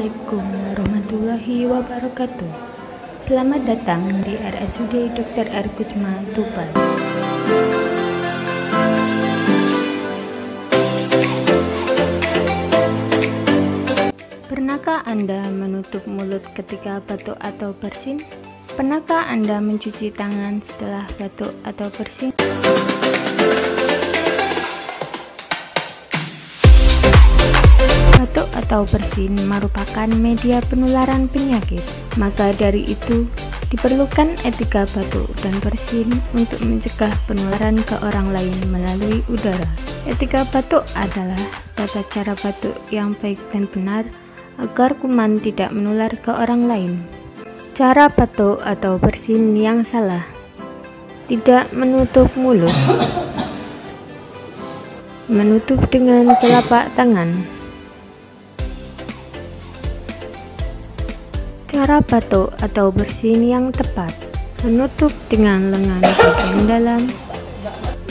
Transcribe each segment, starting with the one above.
Assalamualaikum warahmatullahi wabarakatuh. Selamat datang di RSUD Dr. R. Kusma, Tuban. Pernahkah Anda menutup mulut ketika batuk atau bersin? Pernahkah Anda mencuci tangan setelah batuk atau bersin? Batuk atau bersin merupakan media penularan penyakit. Maka dari itu, diperlukan etika batuk dan bersin untuk mencegah penularan ke orang lain melalui udara. Etika batuk adalah tata cara batuk yang baik dan benar agar kuman tidak menular ke orang lain. Cara batuk atau bersin yang salah: tidak menutup mulut, menutup dengan telapak tangan. Cara batuk atau bersin yang tepat: menutup dengan lengan bagian dalam,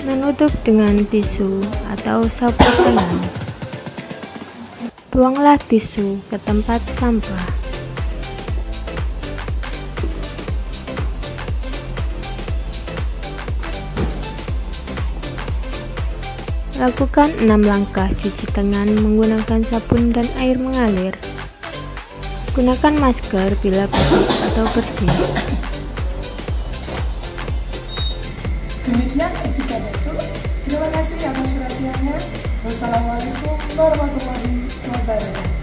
menutup dengan tisu atau sapu tangan. Buanglah tisu ke tempat sampah. Lakukan 6 langkah cuci tangan menggunakan sabun dan air mengalir. Gunakan masker bila batuk atau bersin. Demikian etika batuk. Terima kasih atas perhatiannya. Wassalamualaikum warahmatullahi wabarakatuh.